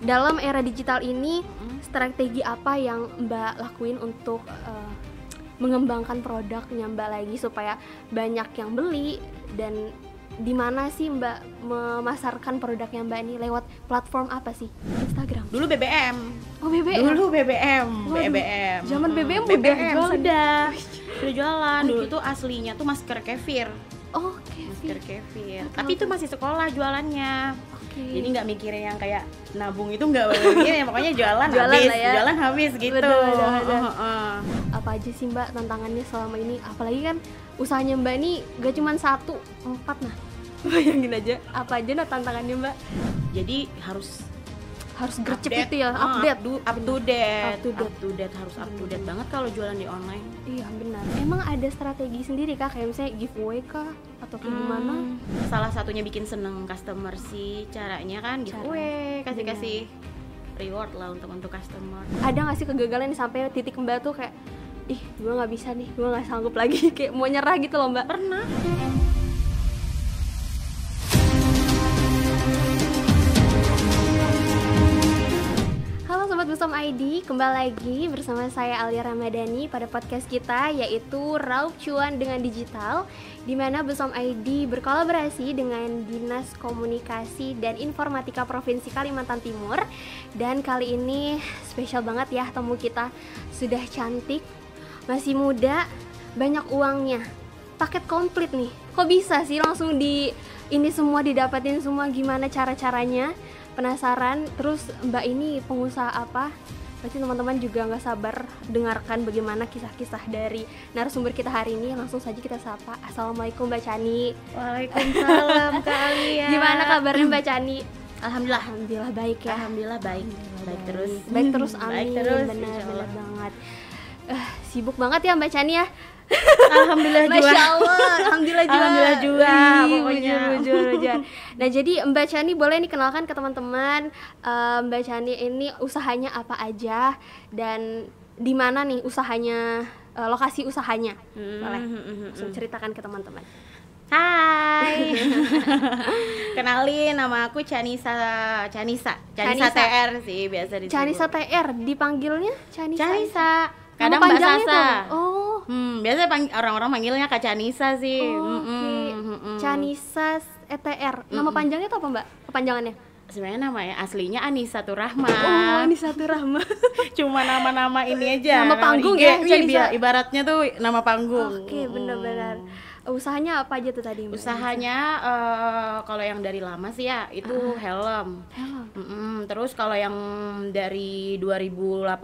dalam era digital ini strategi apa yang Mbak lakuin untuk mengembangkan produknya Mbak lagi supaya banyak yang beli, dan di mana sih Mbak memasarkan produknya Mbak ini, lewat platform apa sih? Instagram. Dulu BBM. Oh, BBM. Dulu BBM, Waduh, BBM. zaman BBM udah BBM jualan. sudah jualan. Dulu tuh aslinya tuh masker kefir. Oh, Masker kefir. Betul, Tapi itu masih sekolah jualannya. Oke. Jadi nggak mikirin yang kayak nabung itu nggak ya, pokoknya jualan Jualan habis, lah ya. jualan habis gitu. Betul. Apa aja sih Mbak tantangannya selama ini? Apalagi kan usahanya Mbak ini gak cuma 1, 4 nah. Bayangin aja, apa aja nah tantangannya Mbak? Jadi harus Gercep update, itu ya, update. up to date, Up to date. harus up to date banget kalau jualan di online. Iya benar. Emang ada strategi sendiri kah, kayak misalnya giveaway kah atau kayak gimana? Salah satunya bikin seneng customer sih, caranya kan giveaway, kasih reward lah untuk customer. Ada nggak sih kegagalan nih sampai titik Mbak tuh kayak, ih gue nggak bisa nih, gue nggak sanggup lagi, kayak mau nyerah gitu loh Mbak? Pernah. Halo Sobat Busom ID, kembali lagi bersama saya Alia Ramadhani pada podcast kita yaitu Raup Cuan dengan Digital, di mana Busom ID berkolaborasi dengan Dinas Komunikasi dan Informatika Provinsi Kalimantan Timur. Dan kali ini spesial banget ya, tamu kita sudah cantik, masih muda, banyak uangnya, paket komplit nih. Kok bisa sih langsung ini semua didapatin semua, gimana cara-caranya? Penasaran. Terus Mbak ini pengusaha apa? Pasti teman-teman juga nggak sabar dengarkan bagaimana kisah-kisah dari narasumber kita hari ini. Langsung saja kita sapa. Assalamualaikum Mbak Chani. Waalaikumsalam Kak Alia. Gimana kabarnya Mbak Chani? Alhamdulillah baik ya. Alhamdulillah baik. Baik terus. Baik terus, amin. Baik terus, Benar insyaallah. banget. Sibuk banget ya Mbak Chani ya. Alhamdulillah juga. Masya Allah, alhamdulillah juga. Alhamdulillah juga, Ih, pokoknya. bujur. Nah jadi Mbak Chani boleh nih kenalkan ke teman-teman, Mbak Chani ini usahanya apa aja dan di mana nih usahanya, lokasi usahanya, boleh langsung ceritakan ke teman-teman. Hai. Kenalin, nama aku Chanisa TR sih biasa disebut. Chanisa TR, dipanggilnya Chanisa. Chanisa. Nama Kadang Mbak panjangnya Sasa. tuh. Oh, Biasanya orang-orang manggilnya Kak Chanisa sih. oke. Chanisa TR. Nama panjangnya tuh apa Mbak? Kepanjangannya? Sebenarnya namanya aslinya Anissa Turahma. Oh, Anissa Rahma. Cuma nama-nama ini aja. Nama panggung IG, ya, iya, Chanisa. Ibaratnya tuh nama panggung. Oke, benar-benar. Usahanya apa aja tuh tadi Mbak? Usahanya kalau yang dari lama sih ya itu helm. Helm. Terus kalau yang dari 2018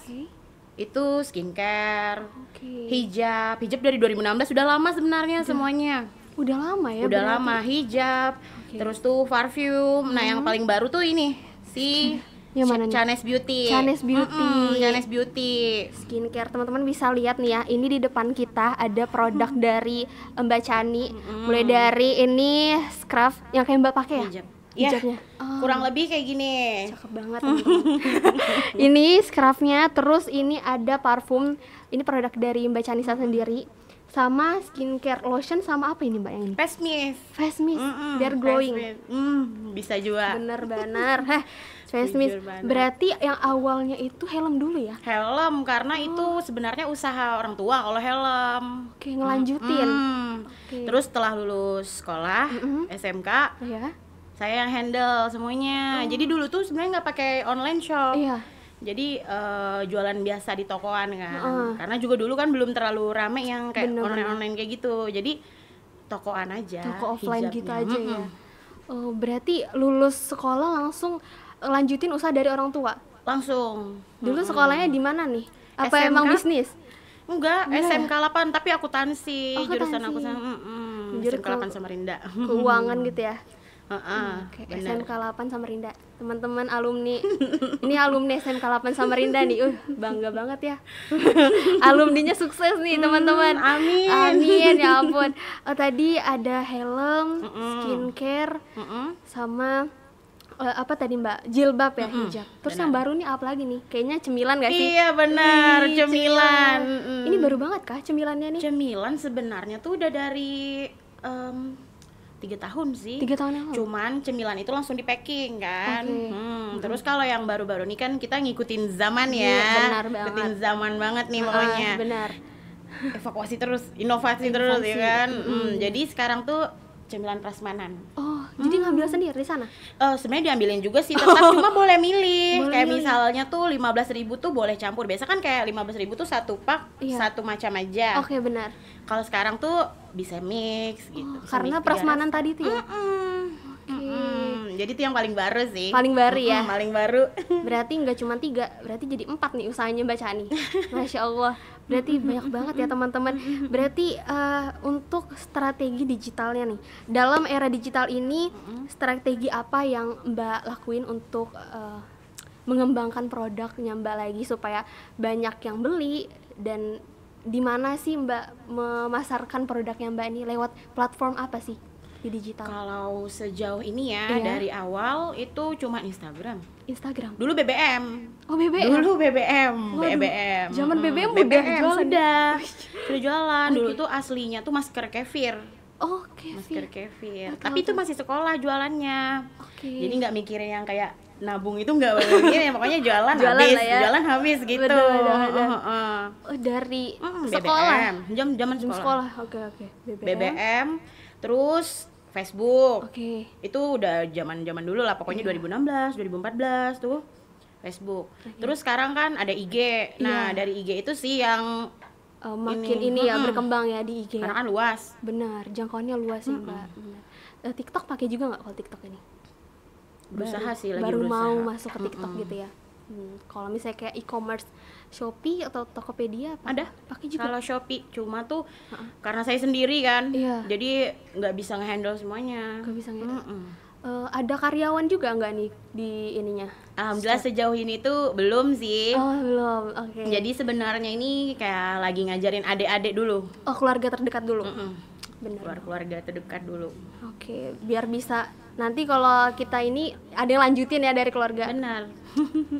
Oke. itu skincare, Oke. hijab dari 2016 sudah lama sebenarnya semuanya. Udah lama ya? Udah berarti? lama hijab. Oke. Terus tuh parfum. Nah, yang paling baru tuh ini si Yang mana nih? Chanes Beauty. Chanes Beauty. Chanes Beauty. Skincare, teman-teman bisa lihat nih ya. Ini di depan kita ada produk dari Mbak Chani. Mulai dari ini scrub yang kayak Mbak pakai ya? Hijab. Iya. Hijabnya. Oh, Kurang lebih kayak gini. cakep banget teman-teman. Ini scrubnya, terus ini ada parfum. Ini produk dari Mbak Chanisa sendiri. Sama skincare lotion sama apa ini Mbak yang ini? Face mist. Face mist, biar glowing. Face mist. Bisa juga. Bener-bener. Face Jujur mist. banget. Berarti yang awalnya itu helm dulu ya? Helm karena itu sebenarnya usaha orang tua kalau helm. Oke, ngelanjutin. Oke. Terus setelah lulus sekolah SMK, Oh ya? saya yang handle semuanya. Jadi dulu tuh sebenarnya nggak pakai online shop. Iya. Jadi jualan biasa di tokoan kan. Karena juga dulu kan belum terlalu rame yang kayak Bener-bener. online kayak gitu. Jadi tokoan aja. Toko offline gitu hijabnya. aja ya. Oh, berarti lulus sekolah langsung lanjutin usaha dari orang tua. Langsung. Dulu sekolahnya di mana nih? Apa SMK? emang bisnis? Enggak, Enggak SMK 8 tapi akuntansi. Oh, jurusan akuntansi. aku Jadi SMK 8 Samarinda. Keuangan gitu ya. Oke, Benar. SMK 8 Samarinda. Teman-teman alumni. Ini alumni SMK 8 Samarinda nih. Bangga banget ya. Alumninya sukses nih, teman-teman. Amin. Amin, ya ampun. Oh, tadi ada helm, skincare, sama apa tadi Mbak? Jilbab ya, hijab. Terus yang baru nih apa lagi nih? Kayaknya cemilan gak sih? Iya benar, Ih, cemilan. Ini baru banget kah cemilannya nih? Cemilan sebenarnya tuh udah dari 3 tahun sih. 3 tahun yang lalu. Cuman cemilan itu langsung di packing kan. Oke. Terus kalau yang baru-baru ini kan kita ngikutin zaman ya. Iya, benar banget. Ngikutin zaman banget nih pokoknya. Benar. Evakuasi terus, inovasi terus ya kan. Jadi sekarang tuh cemilan prasmanan. Oh, jadi ngambil sendiri di sana? Sebenarnya diambilin juga sih, tetap cuma boleh milih. Boleh Kayak milih. misalnya tuh 15.000 tuh boleh campur. Biasa kan kayak 15.000 tuh satu pak, Iya. satu macam aja. Oke, benar. Kalau sekarang tuh bisa mix gitu. Bisa Karena mix prasmanan 3 rasa. tadi tuh ya. Jadi itu yang paling baru sih. Paling baru ya. Paling baru. Berarti nggak cuma 3, berarti jadi 4 nih usahanya Mbak Chani. Masya Allah. Berarti banyak banget ya teman-teman. Berarti untuk strategi digitalnya nih, dalam era digital ini strategi apa yang Mbak lakuin untuk mengembangkan produknya Mbak lagi supaya banyak yang beli, dan di mana sih Mbak memasarkan produknya Mbak ini, lewat platform apa sih di digital? Kalau sejauh ini ya, Iya. dari awal itu cuma Instagram. Instagram. Dulu BBM. Oh, BBM. Dulu BBM, Waduh, BBM. zaman BBM udah BBM jualan. sudah jualan. Dulu tuh aslinya tuh masker kefir. Oh, Kevin. Masker kefir. Betul, Tapi itu betul. masih sekolah jualannya. Oke. Jadi nggak mikirin yang kayak nabung itu nggak mikirin, pokoknya jualan, Jualan habis, lah ya. jualan habis gitu. Betul. Oh, dari sekolah. BBM, zaman Jam sekolah. sekolah. Oke. BBM, terus Facebook. Oke. Itu udah zaman dulu lah, pokoknya Iya. 2016, 2014 tuh Facebook. Terus sekarang kan ada IG. Nah, Iya. dari IG itu sih yang Makin ini ya berkembang ya di IG. karena kan luas. Benar, jangkauannya luas ya Mbak. Benar. TikTok pakai juga nggak kalau TikTok ini? Berusaha sih, lagi baru berusaha. mau masuk ke TikTok gitu ya. Kalau misalnya kayak e-commerce, Shopee atau Tokopedia Ada. pakai juga. Kalau Shopee cuma tuh karena saya sendiri kan, Iya. jadi nggak bisa ngehandle semuanya. Nggak bisa ngedit. Ada karyawan juga nggak nih di ininya? Alhamdulillah sejauh ini tuh belum sih. Oh, belum. Oke. Jadi sebenarnya ini kayak lagi ngajarin adik-adik dulu. Oh, keluarga terdekat dulu. Benar. Keluarga terdekat dulu. Oke, biar bisa nanti kalau kita ini ada yang lanjutin ya dari keluarga. Benar.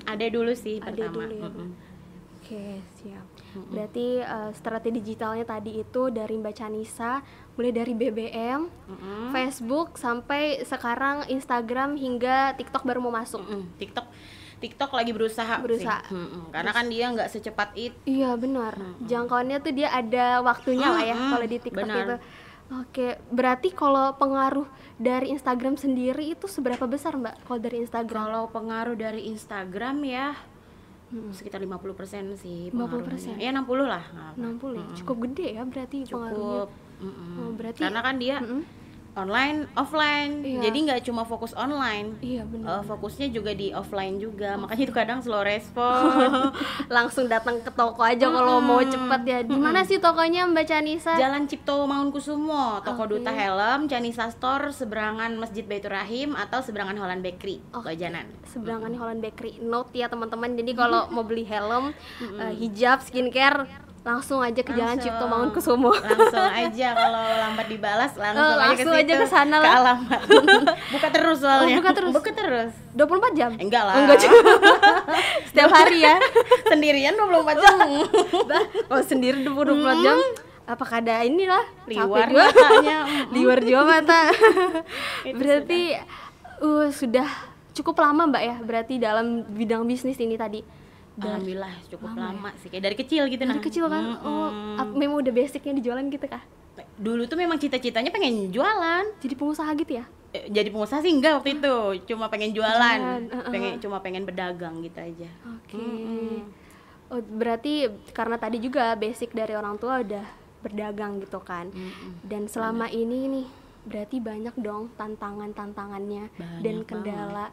Adek dulu sih Adek pertama. dulu ya, Oke, siap. Berarti strategi digitalnya tadi itu dari Mbak Chanisa, mulai dari BBM, Facebook, sampai sekarang Instagram hingga TikTok baru mau masuk. TikTok lagi berusaha. Berusaha. Sih. Karena kan dia nggak secepat itu. Iya benar. Jangkauannya tuh dia ada waktunya lah ya kalau di TikTok benar. itu. Oke, berarti kalau pengaruh dari Instagram sendiri itu seberapa besar Mbak? Kalau dari Instagram? Kalau pengaruh dari Instagram ya sekitar 50% sih 50%? pengaruhnya. Ya 60 lah. 60 ya? Cukup gede ya berarti pengaruhnya. Cukup. Oh, berarti Karena kan dia online, offline. Iya. Jadi nggak cuma fokus online. iya benar. Fokusnya juga di offline juga. Makanya itu kadang slow respon. Langsung datang ke toko aja kalau mau cepet ya. Di mana sih tokonya Mbak Chanisa? Jalan Cipto Mangunkusumo, Toko Oke. Duta Helm, Chanisa Store, seberangan Masjid Baitur Rahim atau seberangan Holland Bakery, Lojanan. Seberangan Holland Bakery. Note ya teman-teman. Jadi kalau mau beli helm, hijab, skincare, langsung aja ke Jalan Cipto Mangunkusumo. Langsung aja kalau lambat dibalas langsung, Langsung aja aja ke ke sana ke lah. alamat. Buka terus soalnya. buka terus? Buka terus. 24 jam? Enggak lah. Enggak juga. Setiap hari ya. Sendirian 24 jam. Bah, kalau sendiri 24 jam, apakah ada inilah Liwar capek juga. matanya. Liwar juga mata. Itu Berarti sudah cukup lama Mbak ya, berarti dalam bidang bisnis ini tadi. Alhamdulillah cukup lama sih, kayak dari kecil gitu. Dari kecil kan? Memang udah basicnya di jualan gitu kah? Dulu tuh memang cita-citanya pengen jualan. Jadi pengusaha gitu ya? Jadi pengusaha sih enggak waktu itu, cuma pengen jualan, Jualan, cuma pengen berdagang gitu aja. Oke. Oh, berarti karena tadi juga basic dari orang tua udah berdagang gitu kan. Dan selama ini nih berarti banyak dong tantangannya Banyak dan kendala.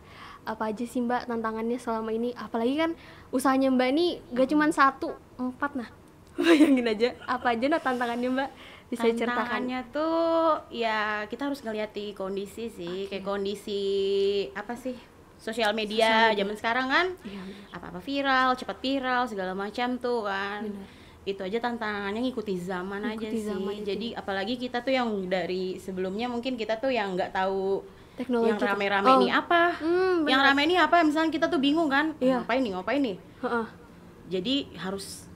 Apa aja sih Mbak tantangannya selama ini? Apalagi kan usahanya Mbak ini gak cuma 1, 4 nah. Bayangin aja apa aja nah tantangannya Mbak, bisa diceritakan. Tantangannya tuh ya kita harus ngeliat di kondisi sih, kayak kondisi apa sih, sosial media zaman sekarang kan, apa-apa viral, cepat viral segala macam tuh kan. Itu aja tantangannya ngikuti zaman aja Ngikuti sih. zaman itu. Jadi apalagi kita tuh yang dari sebelumnya mungkin kita tuh yang nggak tahu Teknologi yang tuh. rame-rame ini apa, yang rame ini apa, misalnya kita tuh bingung kan, Iya. ngapain nih Heeh. jadi harus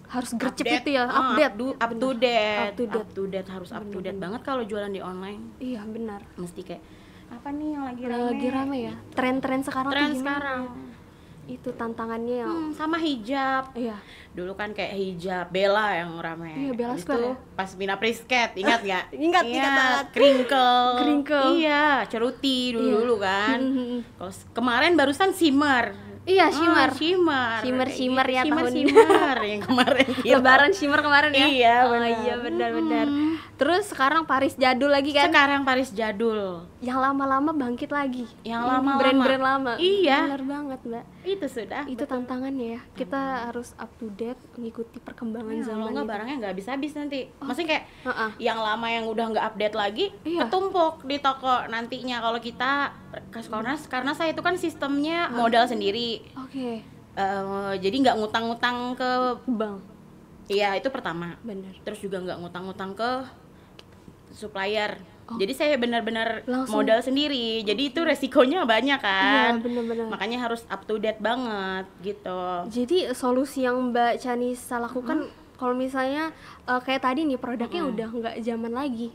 harus gercep update, itu ya, update. up to date, Up to date. up to date, harus up to date banget kalau jualan di online. Iya benar. Mesti kayak apa nih yang lagi Yang rame? lagi rame ya. Tren-tren sekarang tuh Tren gimana? sekarang. Itu tantangannya yang Sama hijab. iya. Dulu kan kayak hijab Bella yang rame. Iya, Bella Habis Square itu ya? pas Mina Prisket, ingat nggak? Ingat banget. Crinkle. Iya, ceruti dulu kan. Kalau kemarin barusan Shimmer. Iya, Shimmer. Shimmer Shimmer ya tahun ini. Shimmer yang kemarin. Lebaran Shimmer kemarin ya. Iya, Oh, benar. iya benar. Terus sekarang Paris jadul lagi kan. Sekarang Paris jadul. Yang lama-lama bangkit lagi. Yang Ini lama-lama. brand-brand lama. Iya. Benar banget, Mbak. Itu sudah. Itu tantangannya ya. Kita harus up to date mengikuti perkembangan Ya, kalau zaman nggak itu. barangnya nggak habis-habis nanti. Maksudnya kayak Heeh. yang lama yang udah nggak update lagi Iya. ketumpuk di toko nantinya kalau kita karena saya itu kan sistemnya modal sendiri. Oke. Jadi nggak ngutang-ngutang ke Bang. iya itu pertama. Benar. Terus juga nggak ngutang-ngutang ke supplier. Jadi saya benar-benar Langsung. modal sendiri. Jadi itu resikonya banyak kan. Iya, benar-benar. Makanya harus up to date banget gitu. Jadi solusi yang Mbak Chanisa lakukan kalau misalnya kayak tadi nih produknya udah nggak zaman lagi.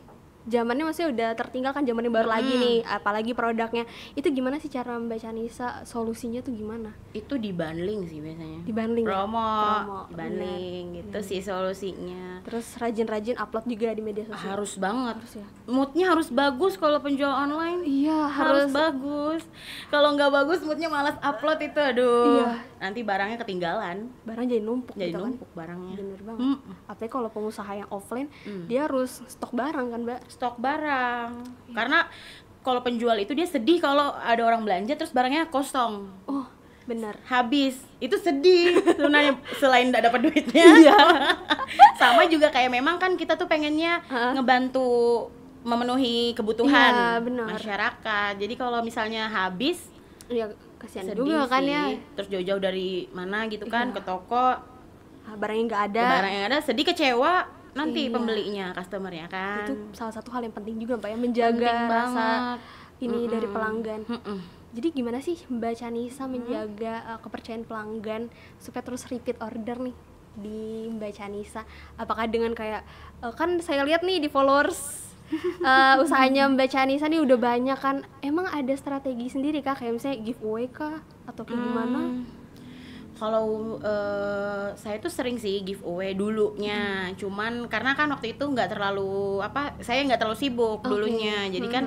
Zamannya maksudnya udah tertinggal kan, zamannya baru lagi nih, apalagi produknya. Itu gimana sih cara Mbak Chanisa solusinya tuh gimana? Itu dibundling sih biasanya. Dibundling ya? Promo, Promo, dibundling gitu sih solusinya. Terus rajin-rajin upload juga di media sosial. Harus banget. Harus ya? Moodnya harus bagus kalau penjual online. Iya, Harus bagus. Kalau nggak bagus moodnya malas upload itu, aduh. Iya. Nanti barangnya ketinggalan. barang jadi numpuk Jadi gitu kan. numpuk barangnya. Bener banget. Apalagi kalau pengusaha yang offline, dia harus stok barang kan, Mbak? Stok barang. Karena kalau penjual itu dia sedih kalau ada orang belanja terus barangnya kosong. Oh, benar. Habis. Itu sedih sebenarnya selain nggak dapat duitnya. Iya. Sama juga kayak memang kan kita tuh pengennya ngebantu memenuhi kebutuhan Iya, benar. masyarakat. Jadi kalau misalnya habis Iya, kasihan sedih juga kan sih. ya. Terus jauh-jauh dari mana gitu kan ke toko, Barangnya nggak ada. barang yang ada sedih kecewa nanti Iya. pembelinya, customernya kan. Itu salah satu hal yang penting juga, Mbak, ya, menjaga Penting rasa banget. ini dari pelanggan. Mm-mm. Jadi gimana sih Mbak Chanisa menjaga kepercayaan pelanggan supaya terus repeat order nih di Mbak Chanisa? Apakah dengan kayak kan saya lihat nih di followers usahanya Mbak Chanisa nih udah banyak kan, emang ada strategi sendiri kah, kayak misalnya giveaway kah atau kayak gimana? Kalau saya tuh sering sih giveaway dulunya, cuman karena kan waktu itu nggak terlalu saya nggak terlalu sibuk dulunya, jadi kan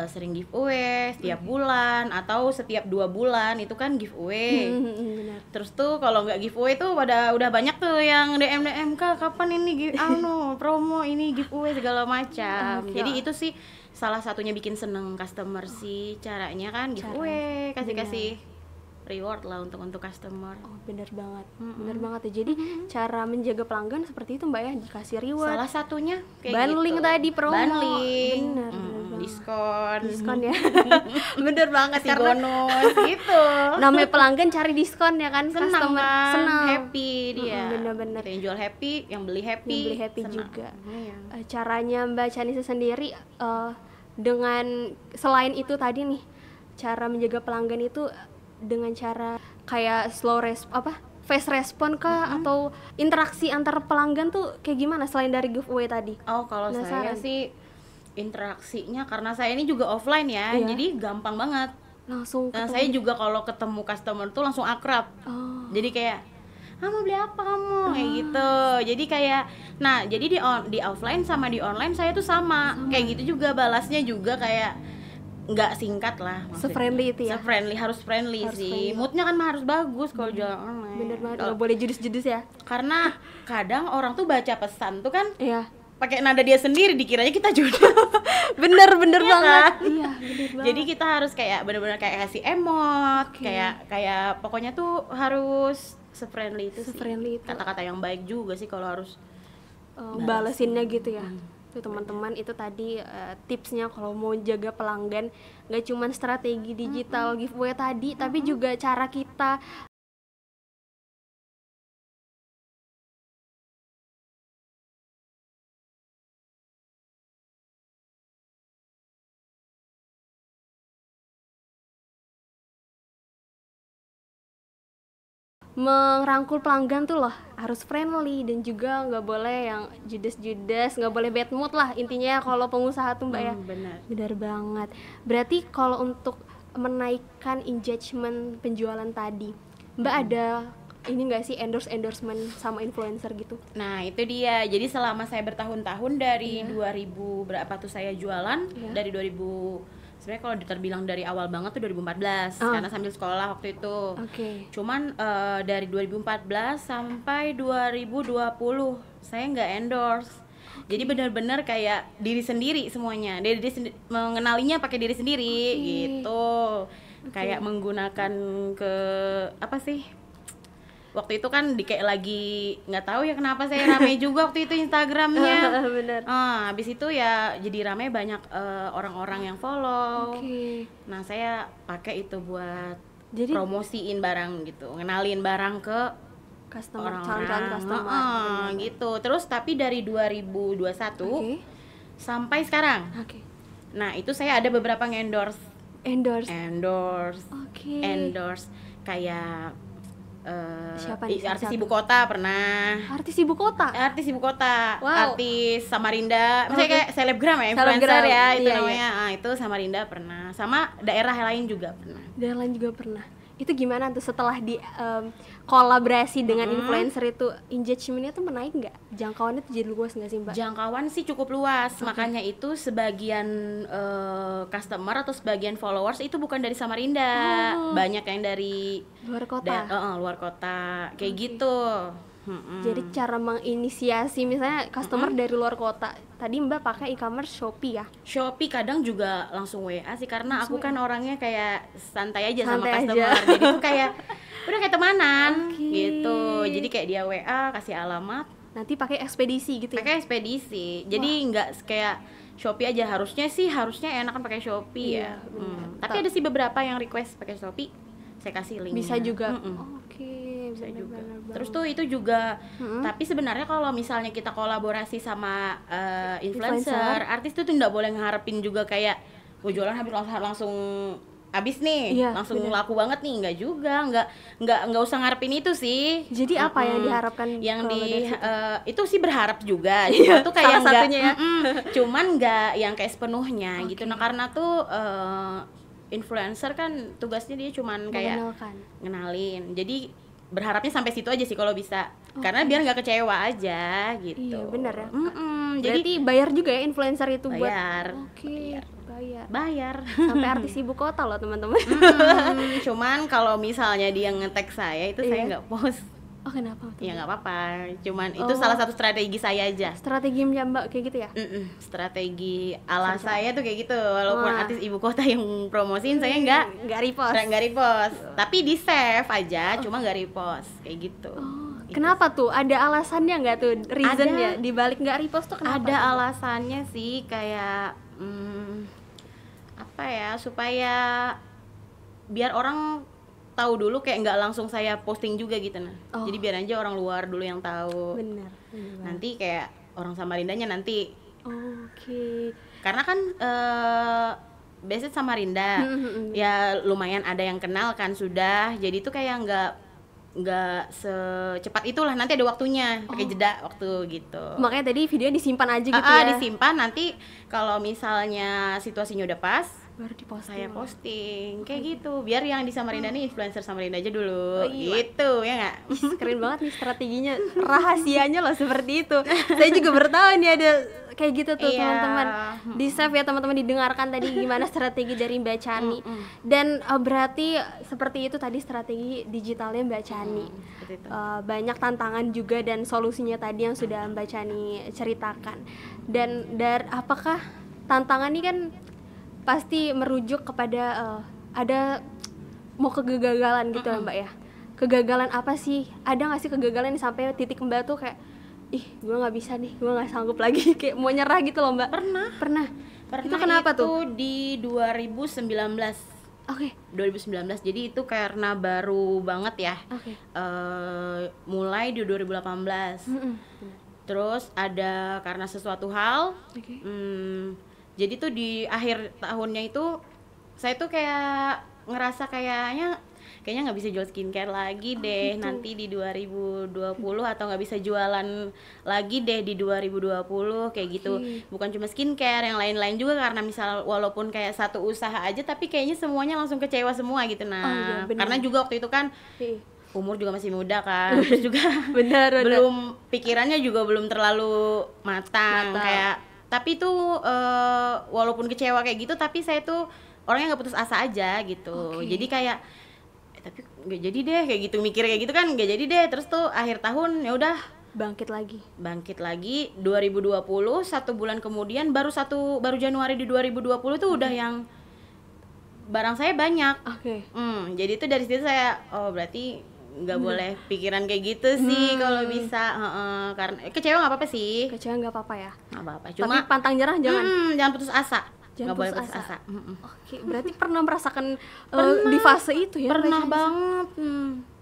sering giveaway setiap bulan atau setiap 2 bulan itu kan giveaway. Benar. Terus tuh kalau nggak giveaway tuh udah banyak tuh yang DM Kak, kapan ini promo ini giveaway segala macam. Jadi itu sih salah satunya bikin seneng customer sih, caranya kan giveaway, kasih reward lah untuk customer. Oh, benar banget. Benar banget ya. Jadi cara menjaga pelanggan seperti itu, Mbak, ya, dikasih reward. Salah satunya kayak bundling gitu. tadi, promo. Bundling. Benar banget. Diskon Ya. Bener banget, kasih karena bonus gitu. namanya pelanggan cari diskon ya kan, Senang customer kan, senang, happy dia. bener-bener. Kita yang jual happy, yang beli happy, Yang beli happy senang. juga. Iya. Caranya Mbak Chanisa sendiri dengan selain itu tadi nih, cara menjaga pelanggan itu dengan cara kayak fast respon kah, atau interaksi antar pelanggan tuh kayak gimana selain dari giveaway tadi? Oh, kalau saya sih interaksinya karena saya ini juga offline ya, jadi gampang banget. Langsung Nah, saya juga kalau ketemu customer tuh langsung akrab. Jadi kayak, mau beli apa kamu? Kayak gitu. Jadi kayak, nah jadi di offline sama di online saya tuh sama. Kayak gitu juga, balasnya juga kayak nggak singkat lah. Se-friendly itu ya? Harus friendly sih. Moodnya kan harus bagus kalau jual online. Bener banget, nggak boleh judes-judes ya. Karena kadang orang tuh baca pesan tuh kan Iya. pakai nada dia sendiri, dikiranya kita judes. bener Iya banget. kan? Iya, bener banget. Jadi kita harus kayak benar-benar kayak kasih emot, kayak pokoknya tuh harus se-friendly itu Se-friendly sih. itu. Kata-kata yang baik juga sih kalau harus balesinnya gitu ya. Tuh teman-teman, itu tadi tipsnya kalau mau jaga pelanggan, nggak cuma strategi digital giveaway tadi, tapi juga cara kita merangkul pelanggan tuh loh harus friendly dan juga nggak boleh yang judes-judes, nggak boleh bad mood lah intinya kalau pengusaha tuh Mbak ya. Benar banget. Berarti kalau untuk menaikkan engagement penjualan tadi, Mbak ada ini nggak sih endorsement sama influencer gitu? Nah itu dia, jadi selama saya bertahun-tahun dari 2000 berapa tuh saya jualan, dari 2000 sebenarnya kalau terbilang dari awal banget tuh 2014 karena sambil sekolah waktu itu. Cuman dari 2014 sampai 2020 saya nggak endorse. Jadi benar-benar kayak diri sendiri semuanya. Mengenalinya pakai diri sendiri gitu. Kayak menggunakan ke apa sih? Waktu itu kan kayak lagi nggak tahu ya kenapa saya rame juga waktu itu Instagramnya. Bener. Habis itu ya jadi rame banyak orang-orang yang follow. Nah saya pakai itu buat jadi promosiin barang gitu, ngenalin barang ke customer, calon customer gitu. Terus tapi dari 2021 sampai sekarang. Nah itu saya ada beberapa endorse kayak siapa nih? Artis ibu kota pernah. Artis ibu kota. Artis Samarinda. Maksudnya kayak selebgram ya, influencer ya itu namanya. Itu Samarinda pernah. Sama daerah lain juga pernah. Itu gimana tuh setelah di kolaborasi dengan influencer itu, engagementnya tuh menaik nggak? Jangkauannya tuh jadi luas nggak sih Mbak? Jangkauan sih cukup luas, makanya itu sebagian customer atau sebagian followers itu bukan dari Samarinda, banyak yang dari luar kota. Luar kota kayak gitu. Jadi cara menginisiasi misalnya customer dari luar kota. Tadi Mbak pakai e-commerce Shopee ya? Shopee kadang juga langsung WA sih karena aku kan orangnya kayak santai aja sama customer. Jadi tuh kayak udah kayak temanan gitu. Jadi kayak dia WA kasih alamat, nanti pakai ekspedisi gitu ya? Pakai ekspedisi. Jadi nggak kayak Shopee aja, harusnya enakan pakai Shopee ya. Tapi ada sih beberapa yang request pakai Shopee. Saya kasih linknya. Bisa juga. Bisa juga. Terus tuh itu juga. Tapi sebenarnya kalau misalnya kita kolaborasi sama influencer, artis tuh nggak boleh ngeharapin juga kayak jualan habis langsung habis nih, langsung laku banget nih, nggak juga, nggak usah ngarepin itu sih. Jadi apa yang diharapkan? Yang itu sih berharap juga, cuma tuh kayak cuman nggak yang kayak sepenuhnya gitu. Nah karena tuh influencer kan tugasnya dia cuman kayak ngenalin, jadi berharapnya sampai situ aja sih kalau bisa, karena biar nggak kecewa aja gitu. Iya benar ya. Jadi bayar juga ya influencer itu buat bayar sampai artis ibu kota loh teman-teman. Cuman kalau misalnya dia nge-tag saya itu saya nggak post. Kenapa? Ya nggak apa-apa, cuman itu salah satu strategi saya aja. Strategi Mbak kayak gitu ya? Strategi ala saya tuh kayak gitu, walaupun artis ibu kota yang promosiin saya nggak repost, tapi di save aja, cuma nggak repost kayak gitu. Kenapa tuh? Ada alasannya nggak tuh? Reasonnya di balik nggak repost tuh kenapa? Ada alasannya sih, kayak apa ya, supaya biar orang tahu dulu, kayak nggak langsung saya posting juga gitu jadi biar aja orang luar dulu yang tahu. Bener. Nanti kayak orang Samarindanya nanti. Karena kan biasanya Samarinda ya lumayan ada yang kenal kan sudah, jadi itu kayak nggak secepat itulah, nanti ada waktunya, pakai jeda waktu gitu. Makanya tadi videonya disimpan aja gitu ya? Disimpan, nanti kalau misalnya situasinya udah pas baru diposting. Saya posting kayak gitu, biar yang di Samarinda nih influencer Samarinda aja dulu gitu ya nggak? Keren banget nih strateginya, rahasianya loh seperti itu. Saya juga baru tahu nih ada kayak gitu tuh teman-teman. Di save ya teman-teman, didengarkan tadi gimana strategi dari Mbak Chani. Dan berarti seperti itu tadi strategi digitalnya Mbak Chani. Banyak tantangan juga dan solusinya tadi yang sudah Mbak Chani ceritakan. Dan apakah tantangan ini kan pasti merujuk kepada ada mau kegagalan gitu ya Mbak ya. Kegagalan apa sih? Ada nggak sih kegagalan yang sampai titik Mbak tuh kayak gue nggak bisa nih, gue nggak sanggup lagi, kayak mau nyerah gitu loh Mbak? Pernah. Itu kenapa tuh? Itu di 2019. 2019, jadi itu karena baru banget ya. Mulai di 2018. Terus ada karena sesuatu hal. Jadi tuh di akhir tahunnya itu saya tuh kayak ngerasa kayaknya kayaknya nggak bisa jual skincare lagi deh nanti di 2020, atau nggak bisa jualan lagi deh di 2020 kayak gitu. Bukan cuma skincare, yang lain-lain juga, karena misal walaupun kayak satu usaha aja tapi kayaknya semuanya langsung kecewa semua gitu. Nah, karena juga waktu itu kan umur juga masih muda kan, terus juga belum, pikirannya juga belum terlalu matang. Kayak tapi tuh walaupun kecewa kayak gitu, tapi saya tuh orangnya nggak putus asa aja gitu. Jadi kayak tapi nggak jadi deh kayak gitu, mikir kayak gitu kan, nggak jadi deh. Terus tuh akhir tahun ya udah bangkit lagi 2020. 1 bulan kemudian baru Januari di 2020 tuh udah yang barang saya banyak. Jadi itu dari situ saya berarti nggak boleh pikiran kayak gitu sih kalau bisa. Karena kecewa nggak apa-apa sih, nggak apa-apa ya, nggak apa-apa, cuma tapi pantang nyerah jangan putus asa. Jangan boleh putus putus asa. Berarti pernah merasakan di fase itu ya? Pernah banget.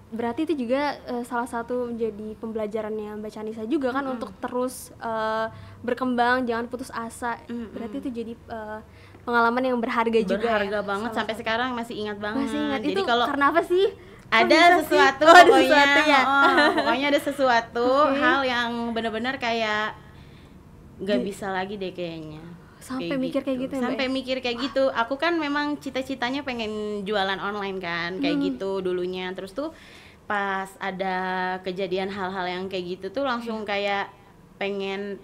Berarti itu juga salah satu menjadi pembelajarannya Mbak Chanisa juga kan, untuk terus berkembang, jangan putus asa. Berarti itu jadi pengalaman yang berharga juga. Berharga banget, sampai sekarang masih ingat banget. Jadi itu kalau karena apa sih? Ada sesuatu, pokoknya ada sesuatu hal yang benar-benar kayak nggak bisa lagi deh kayaknya. Sampai mikir kayak gitu. Sampai mikir kayak gitu. Aku kan memang cita-citanya pengen jualan online kan, kayak gitu dulunya. Terus tuh pas ada kejadian hal-hal yang kayak gitu tuh langsung kayak pengen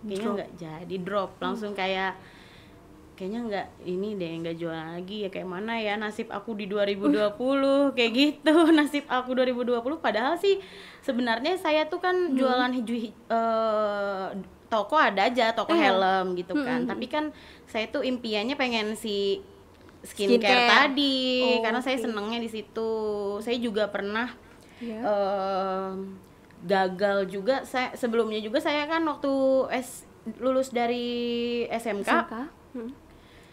kayaknya nggak jadi drop. Langsung kayaknya nggak ini deh, nggak jualan lagi ya, kayak mana ya nasib aku di 2020 kayak gitu. Nasib aku 2020, padahal sih sebenarnya saya tuh kan jualan toko ada aja, toko helm gitu kan. Tapi kan saya tuh impiannya pengen si skincare tadi, karena saya senengnya di situ. Saya juga pernah gagal juga. Sebelumnya juga saya kan waktu lulus dari SMK.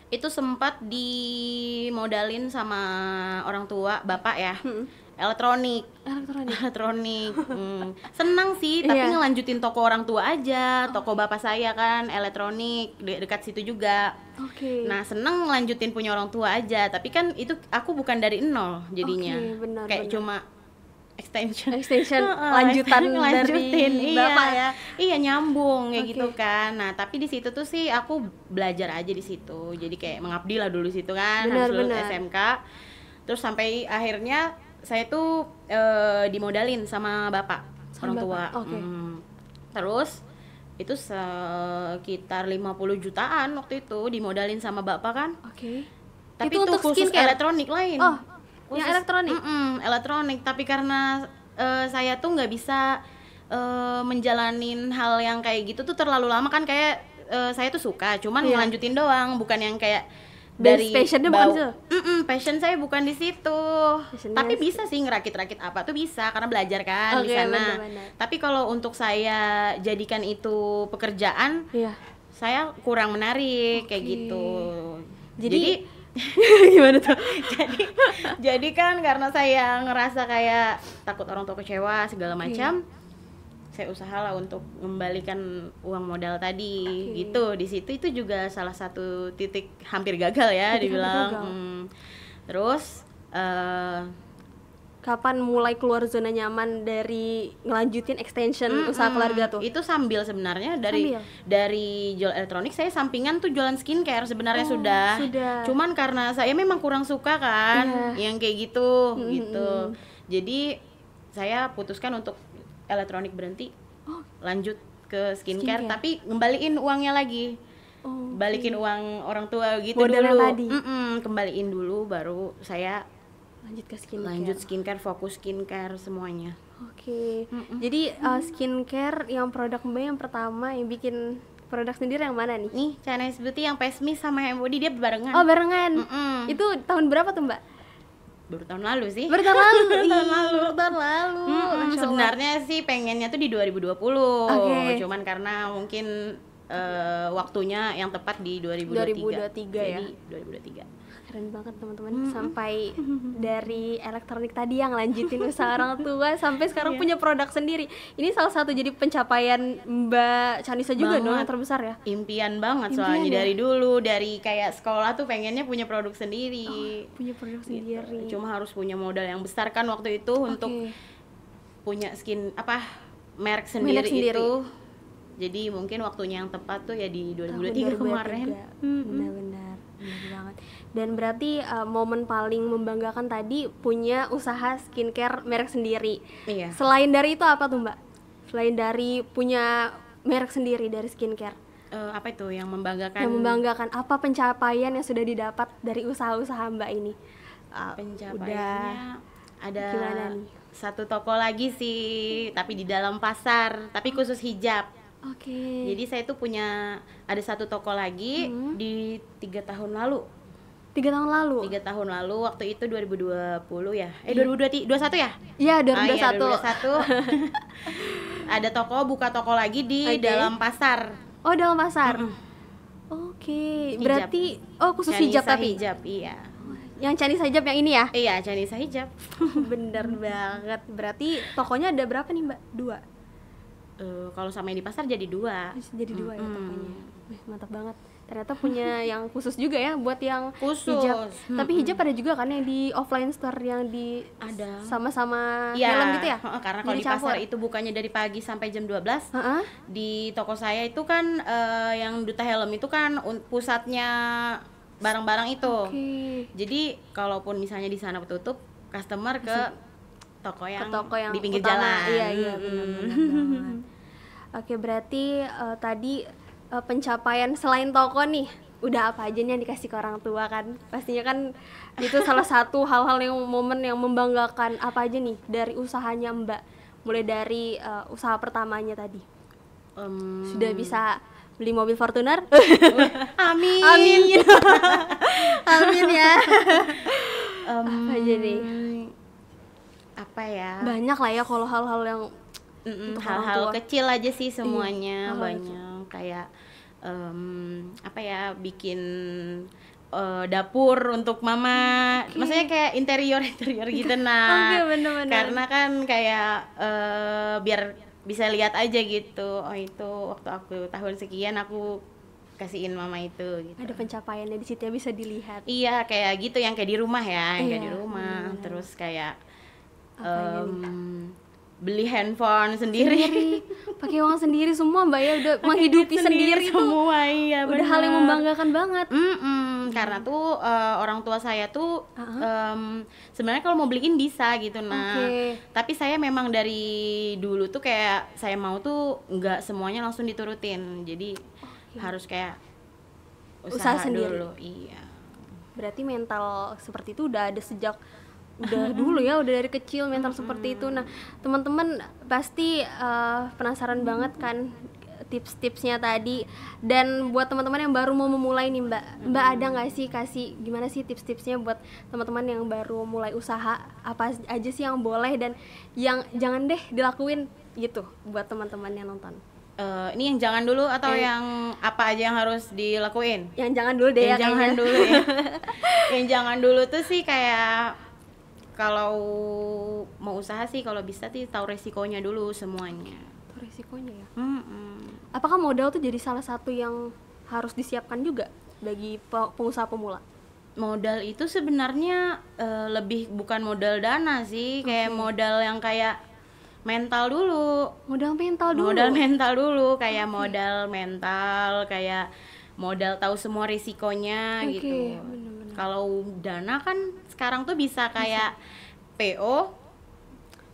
Itu sempat dimodalin sama orang tua, bapak ya. Elektronik. Senang sih, tapi ngelanjutin toko orang tua aja. Toko bapak saya kan elektronik, dekat situ juga. Nah, seneng ngelanjutin punya orang tua aja, tapi kan itu aku bukan dari nol jadinya. Kayak cuma extension lanjutin dari bapak ya. Iya, nyambung kayak gitu kan. Nah, tapi di situ tuh sih aku belajar aja di situ. Jadi kayak mengabdi lah dulu situ kan, habis lulus SMK. Terus sampai akhirnya saya tuh dimodalin sama bapak, orang tua. Terus itu sekitar 50 jutaan waktu itu dimodalin sama bapak kan. Tapi itu untuk khusus elektronik lain. Yang elektronik? Elektronik, tapi karena saya tuh nggak bisa menjalanin hal yang kayak gitu tuh terlalu lama kan, kayak saya tuh suka, cuman ngelanjutin doang, bukan yang kayak dari passionnya bukan itu? Passion saya bukan di situ. Tapi bisa sih ngerakit-rakit apa tuh bisa, karena belajar kan di sana. Tapi kalau untuk saya jadikan itu pekerjaan, saya kurang menarik kayak gitu. Jadi gimana tuh? jadi kan karena saya ngerasa kayak takut orang tua kecewa segala macam, saya usahalah untuk mengembalikan uang modal tadi gitu. Di situ itu juga salah satu titik hampir gagal ya dibilang. Terus kapan mulai keluar zona nyaman dari ngelanjutin extension usaha keluarga tuh? Itu sambil sebenarnya dari jual elektronik, saya sampingan tuh jualan skincare sebenarnya sudah. Cuman karena saya memang kurang suka kan yang kayak gitu gitu. Jadi saya putuskan untuk elektronik berhenti, lanjut ke skincare. Tapi ngembaliin uangnya lagi. Balikin uang orang tua gitu modalnya dulu. Kembaliin dulu baru saya lanjut skincare, fokus skincare semuanya. Jadi skincare yang produk Mbak yang pertama yang bikin produk sendiri yang mana nih? Nih, Chanisa Beauty yang face mist sama Embody dia barengan. Barengan. Itu tahun berapa tuh Mbak? Baru tahun lalu sih. Baru tahun lalu. Sebenarnya sih pengennya tuh di 2020. Cuman karena mungkin waktunya yang tepat di 2023 ya. Jadi 2023. Keren banget teman-teman, sampai dari elektronik tadi yang lanjutin usaha orang tua sampai sekarang punya produk sendiri. Ini salah satu jadi pencapaian Mbak Chanisa juga dong yang terbesar ya. Impian banget soalnya dari dulu, dari kayak sekolah tuh pengennya punya produk sendiri. Punya produk sendiri. Cuma harus punya modal yang besar kan waktu itu untuk punya merek sendiri itu. Jadi mungkin waktunya yang tepat tuh ya di 2023 kemarin. Benar-benar banget. Dan berarti momen paling membanggakan tadi punya usaha skincare merek sendiri. Iya. Selain dari itu apa tuh Mbak? Selain dari punya merek sendiri dari skincare, apa itu yang membanggakan? Yang membanggakan apa pencapaian yang sudah didapat dari usaha-usaha Mbak ini? Pencapaiannya ada gimana nih? Satu toko lagi sih, tapi di dalam pasar, tapi khusus hijab. Jadi saya tuh ada satu toko lagi di 3 tahun lalu. 3 tahun lalu? 3 tahun lalu, waktu itu 2020 ya? 2021 ya? Iya, 2021. Iya, 2021. Ada buka toko lagi di dalam pasar. Oh, dalam pasar? Berarti, khusus hijab tapi? Hijab, iya. Yang Chanisa hijab yang ini ya? Iya, Chanisa hijab. Bener banget, berarti tokonya ada berapa nih Mbak? 2? Kalau sama yang di pasar jadi 2. Jadi 2 ya tokonya. Mantap banget. Ternyata punya yang khusus juga ya buat yang hijab. Tapi hijab ada juga kan yang di offline store yang di ada sama-sama helm gitu ya? Karena kalau di pasar itu bukannya dari pagi sampai jam 12. Di toko saya itu kan yang Duta Helm itu kan pusatnya barang-barang itu. Jadi kalaupun misalnya di sana tutup, customer ke toko yang di pinggir jalan. Iya, benar-benar. Berarti tadi pencapaian selain toko nih, udah apa aja nih yang dikasih ke orang tua kan? Pastinya kan itu salah satu hal-hal yang momen yang membanggakan. Apa aja nih dari usahanya Mbak? Mulai dari usaha pertamanya tadi. Sudah bisa beli mobil Fortuner? Amin. Amin ya. Apa aja nih? Apa ya? Banyak lah ya kalau hal-hal yang hal-hal kecil aja sih semuanya. Banyak kayak bikin dapur untuk mama. Maksudnya kayak interior gitu bener-bener. Karena kan kayak biar bisa lihat aja gitu. Itu waktu aku tahun sekian aku kasihin mama itu gitu. Ada pencapaiannya di situ ya, bisa dilihat. Iya, kayak gitu yang kayak di rumah ya, yang kayak di rumah. Terus kayak beli handphone sendiri. Pakai uang sendiri semua Mbak ya, udah menghidupi sendiri semua. Iya, udah hal yang membanggakan banget. Karena tuh orang tua saya tuh sebenarnya kalau mau beliin bisa gitu tapi saya memang dari dulu tuh kayak saya mau tuh nggak semuanya langsung diturutin, jadi harus kayak usaha sendiri dulu. Iya. Berarti mental seperti itu udah ada sejak dulu ya, udah dari kecil mental seperti itu. Nah, teman-teman pasti penasaran banget kan tips-tipsnya tadi. Dan buat teman-teman yang baru mau memulai nih Mbak ada nggak sih gimana sih tips-tipsnya buat teman-teman yang baru mulai usaha, apa aja sih yang boleh dan yang jangan deh dilakuin gitu buat teman-teman yang nonton? Ini yang jangan dulu atau yang apa aja yang harus dilakuin? Yang jangan dulu deh. Yang jangan dulu ya. Yang jangan dulu tuh sih kayak kalau mau usaha sih kalau bisa sih tahu resikonya dulu semuanya. Tahu resikonya ya. Apakah modal tuh jadi salah satu yang harus disiapkan juga bagi pengusaha pemula? Modal itu sebenarnya lebih bukan modal dana sih, kayak modal yang kayak mental dulu. Modal mental dulu kayak modal mental, kayak modal tahu semua risikonya gitu. Kalau dana kan sekarang tuh bisa kayak PO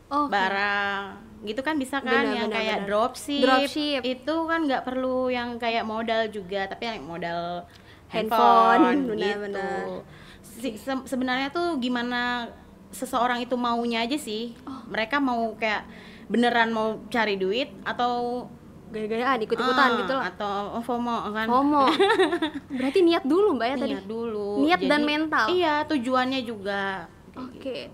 barang gitu kan bisa kan, yang kayak dropship itu kan nggak perlu yang kayak modal juga, tapi yang modal handphone gitu. Sebenarnya tuh gimana seseorang itu maunya aja sih. Mereka mau kayak beneran mau cari duit atau gaya-gayaan ikut-ikutan gitu lah, atau FOMO kan. Berarti niat dulu Mbak ya tadi. Niat jadi, dan mental. Iya, tujuannya juga.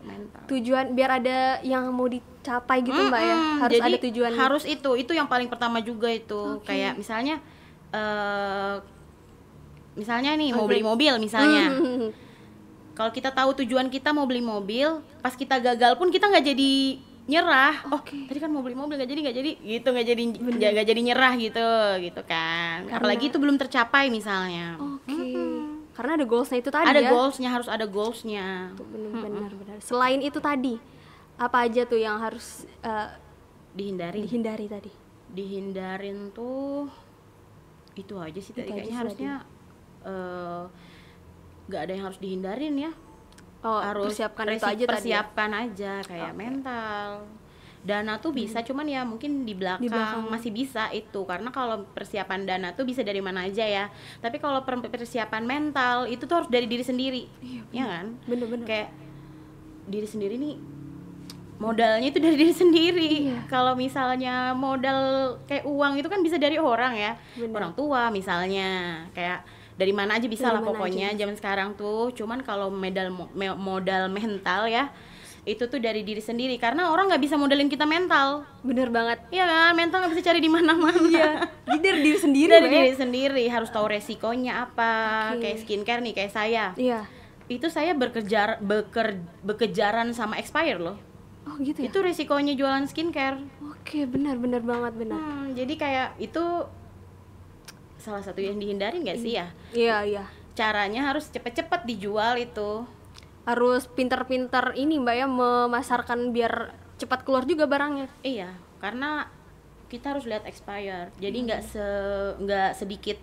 Mental. Tujuan biar ada yang mau dicapai gitu Mbak ya. Harus jadi, ada tujuan. Harus itu yang paling pertama juga itu. Kayak misalnya nih mau beli mobil misalnya. Kalau kita tahu tujuan kita mau beli mobil, pas kita gagal pun kita nggak jadi nyerah. Tadi kan mau beli mobil nggak jadi gitu, nggak jadi nyerah gitu kan. Apalagi itu belum tercapai misalnya. Karena ada goalsnya itu tadi ada ya. goalsnya, harus ada goalsnya. Benar. Selain itu tadi, apa aja tuh yang harus dihindari tadi? Dihindarin tuh itu aja sih tadi, kayaknya harusnya nggak ada yang harus dihindarin ya. Harus persiapkan itu aja persiapkan aja kayak mental. Dana tuh bisa, cuman ya mungkin di belakang masih bisa itu, karena kalau persiapan dana tuh bisa dari mana aja ya. Tapi kalau persiapan mental itu tuh harus dari diri sendiri, ya kan? Bener-bener. Kayak diri sendiri nih, modalnya itu dari diri sendiri. Kalau misalnya modal kayak uang itu kan bisa dari orang ya, orang tua misalnya, kayak dari mana aja bisa lah pokoknya zaman sekarang tuh. Cuman kalau modal mental ya, itu tuh dari diri sendiri, karena orang nggak bisa modalin kita mental. Bener banget. Iya kan, mental nggak bisa cari di mana-mana. Jadi dari diri sendiri. Dari diri sendiri harus tahu resikonya apa. Kayak skincare nih, kayak saya. Itu saya bekejaran sama expire loh. Oh gitu ya? Itu resikonya jualan skincare. Benar banget. Jadi kayak itu salah satu yang dihindarin nggak sih ya? Iya. Caranya harus cepet-cepet dijual itu. Harus pinter-pinter ini Mbak ya, memasarkan biar cepat keluar juga barangnya. Iya, karena kita harus lihat expire. Jadi nggak sedikit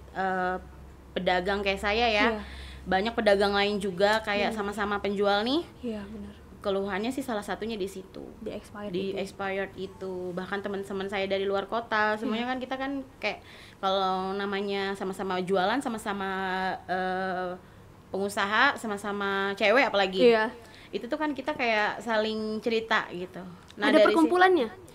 pedagang kayak saya ya. Banyak pedagang lain juga kayak sama-sama penjual nih. Iya, benar. Keluhannya sih salah satunya di situ. Di expired itu. Bahkan teman-teman saya dari luar kota, semuanya kan kita kan kayak kalau namanya sama-sama jualan, sama-sama pengusaha, sama-sama cewek apalagi. Itu tuh kan kita kayak saling cerita gitu. Nah, ada perkumpulannya?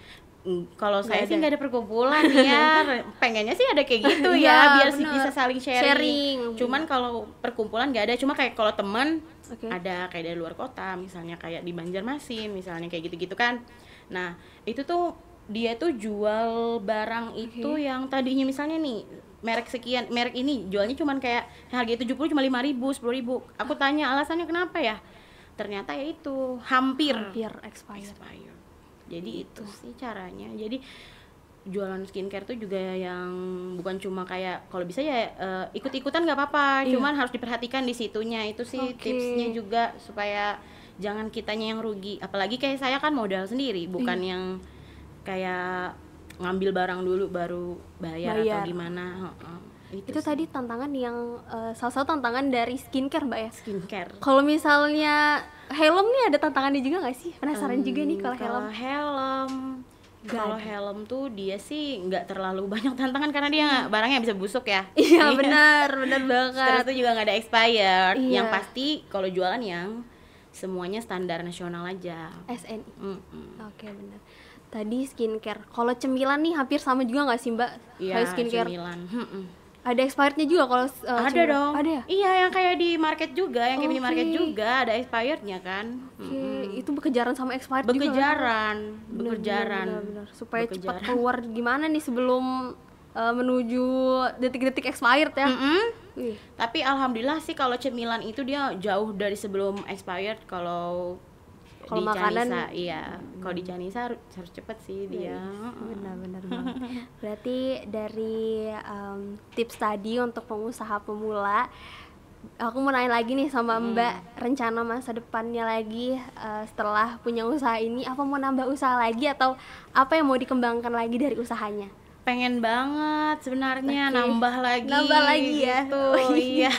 Kalau saya sih nggak ada perkumpulan ya. Pengennya sih ada kayak gitu ya, biar bisa saling sharing. Cuman kalau perkumpulan nggak ada. Cuma kayak kalau teman ada kayak dari luar kota, misalnya kayak di Banjarmasin, misalnya kayak gitu-gitu kan. Nah itu tuh dia tuh jual barang itu yang tadinya misalnya nih merek sekian, merek ini jualnya cuman kayak harga 70 cuma 5.000, 10.000. Aku tanya alasannya kenapa ya, ternyata ya itu hampir expired. Jadi itu sih caranya. Jadi jualan skincare tuh juga yang bukan cuma kayak kalau bisa ya ikut-ikutan nggak apa-apa, cuman harus diperhatikan di situnya. Itu sih tipsnya juga, supaya jangan kitanya yang rugi. Apalagi kayak saya kan modal sendiri, bukan yang kayak ngambil barang dulu baru bayar. Atau gimana. Itu tadi tantangan yang salah satu tantangan dari skincare Mbak ya. Skincare. Kalau misalnya helm nih ada tantangannya juga nggak sih? Penasaran juga nih kalau helm. Kalau helm tuh dia sih nggak terlalu banyak tantangan karena dia barangnya bisa busuk ya. Iya benar banget. Terus tuh juga nggak ada expired. Yang pasti kalau jualan yang semuanya standar nasional aja. SNI. Oke, benar. Tadi skincare. Kalau cemilan nih hampir sama juga nggak sih Mbak? Iya, skincare. Cemilan. Ada expirednya juga kalau ada cemilan. dong. Ada ya? Iya, yang kayak di market juga, yang kayak mini market juga ada expirednya kan. Itu bekejaran sama expired juga. Bener. Supaya cepat keluar gimana nih sebelum menuju detik-detik expired ya. Tapi alhamdulillah sih kalau cemilan itu dia jauh dari sebelum expired. Kalau di makanan Canisa, kalau di Canisa harus cepet sih dia. Benar banget. Berarti dari tips tadi untuk pengusaha pemula, aku mau nanya lagi nih sama Mbak, rencana masa depannya lagi setelah punya usaha ini, apa mau nambah usaha lagi atau apa yang mau dikembangkan lagi dari usahanya? Pengen banget sebenarnya nambah lagi ya gitu. Iya.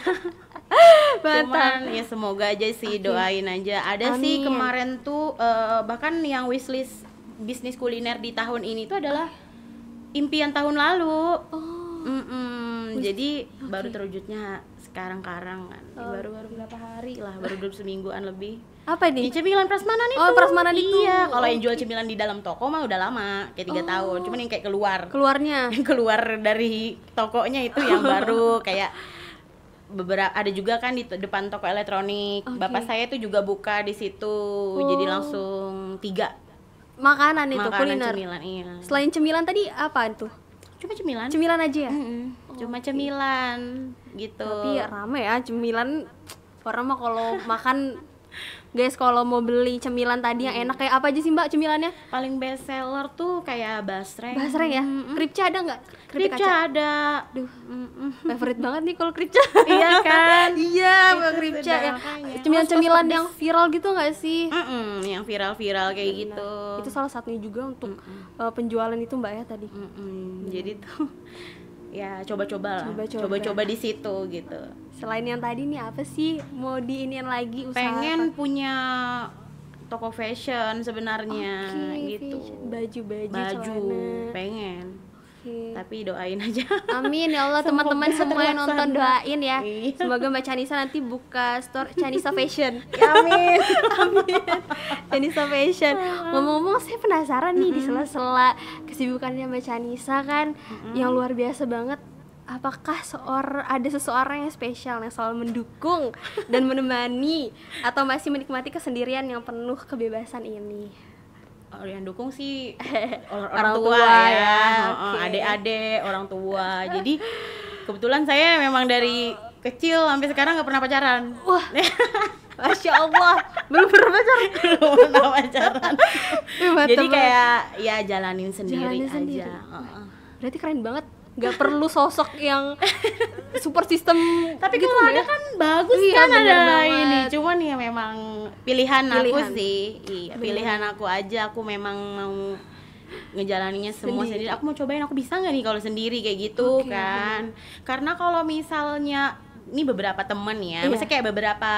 Cuman ya semoga aja sih, doain aja. Ada sih kemarin tuh bahkan yang wishlist bisnis kuliner di tahun ini tuh adalah impian tahun lalu. Jadi baru terwujudnya sekarang-karang kan. Baru berapa hari lah, baru semingguan lebih. Apa nih? Cemilan prasmanan itu. Prasmanan itu. Iya, kalau yang jual cemilan di dalam toko mah udah lama, kayak 3 tahun. Cuman yang kayak keluarnya keluar dari tokonya itu yang baru kayak beberapa, ada juga kan di depan toko elektronik. Bapak saya itu juga buka di situ. Jadi langsung 3 makanan itu, kuliner. Cemilan, iya. Selain cemilan tadi apa tuh? Cuma cemilan. Cemilan aja ya? Cuma cemilan gitu. Tapi rame ya cemilan. Orang mah kalau makan, guys, kalau mau beli cemilan tadi yang enak kayak apa aja sih Mbak cemilannya? Paling best seller tuh kayak basreng. Basreng ya? Kripca ada nggak? Kripca ada. Duh, favorite banget nih kalau kripca. Iya kan? Iya, Itu kripca sudah ya. makanya. Cemilan-cemilan yang viral gitu nggak sih? Yang viral-viral kayak gitu. Itu salah satunya juga untuk penjualan itu Mbak ya tadi. Jadi tuh ya coba-coba lah. Coba-coba. Coba-coba di situ gitu. Selain yang tadi nih apa sih mau diinian lagi usaha? Pengen punya toko fashion sebenarnya gitu. Baju-baju, Baju celana. pengen. Oke. Tapi doain aja. Amin ya Allah, Semoga teman-teman semua yang nonton terlaksana. doain ya. Iya. Semoga Mbak Chanisa nanti buka store Chanisa Fashion. Amin. Chanisa Fashion. Ngomong-ngomong, saya penasaran nih di sela-sela kesibukannya Mbak Chanisa kan yang luar biasa banget. Apakah ada seseorang yang spesial yang selalu mendukung dan menemani atau masih menikmati kesendirian yang penuh kebebasan ini? Yang dukung sih Orang orang tua tua ya, ya, oke. adik-adik, orang tua. Jadi kebetulan saya memang dari kecil sampai sekarang nggak pernah pacaran. Wah, Masya Allah, belum pernah pacaran. Belum pernah pacaran. Jadi kayak ya jalanin sendiri Jalanin aja. sendiri. Berarti keren banget, nggak perlu sosok yang support system. Tapi gitu kalau ya? ada kan bagus Iya, kan bener ada banget. ini. Cuman ya memang pilihan aku Pilihan. sih. Iya, pilihan aku aja. Aku memang mau ngejalaninnya semua Sendiri. sendiri. Aku mau cobain aku bisa nggak nih kalau sendiri kayak gitu Oke, kan. Karena kalau misalnya ini beberapa temen ya, Iya. maksudnya kayak beberapa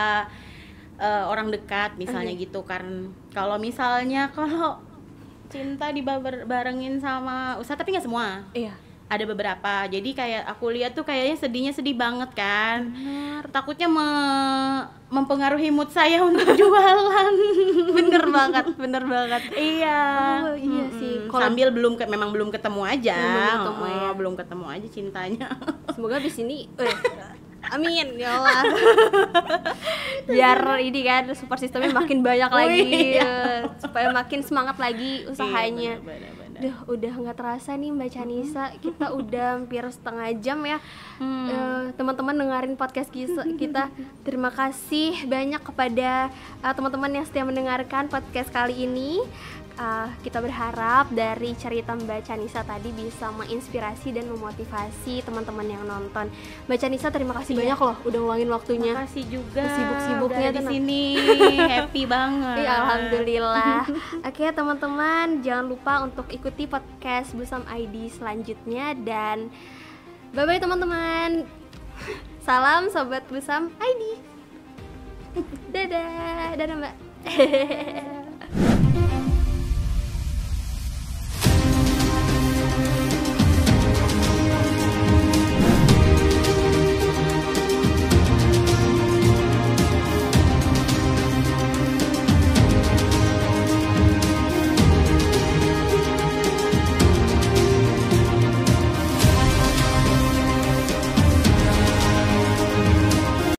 orang dekat misalnya gitu kan. Kalau misalnya kalau cinta dibarengin sama usaha tapi nggak semua. Iya. Ada beberapa, jadi kayak aku lihat tuh kayaknya sedih banget kan. Takutnya mempengaruhi mood saya untuk jualan. Bener banget, bener banget. Iya. Oh, iya sih. Kalau Sambil memang belum ketemu aja. Belum ketemu ya. Belum ketemu aja cintanya. semoga abis ini, amin ya Allah. Biar ini kan support sistemnya makin banyak lagi, supaya makin semangat lagi usahanya. Iya, bener. Duh, udah nggak terasa nih Mbak Chanisa, kita udah hampir setengah jam ya. Teman-teman dengerin podcast kita. Terima kasih banyak kepada teman-teman yang setia mendengarkan podcast kali ini. Kita berharap dari cerita Mbak Chanisa tadi bisa menginspirasi dan memotivasi teman-teman yang nonton. Mbak Chanisa, terima kasih banyak loh udah ngeluangin waktunya. Makasih juga. Sibuk-sibuknya udah di tenang. sini. Happy banget. Iya, alhamdulillah. Oke, teman-teman, jangan lupa untuk ikuti podcast Busam ID selanjutnya dan bye-bye teman-teman. Salam sobat Busam ID. Dadah Mbak.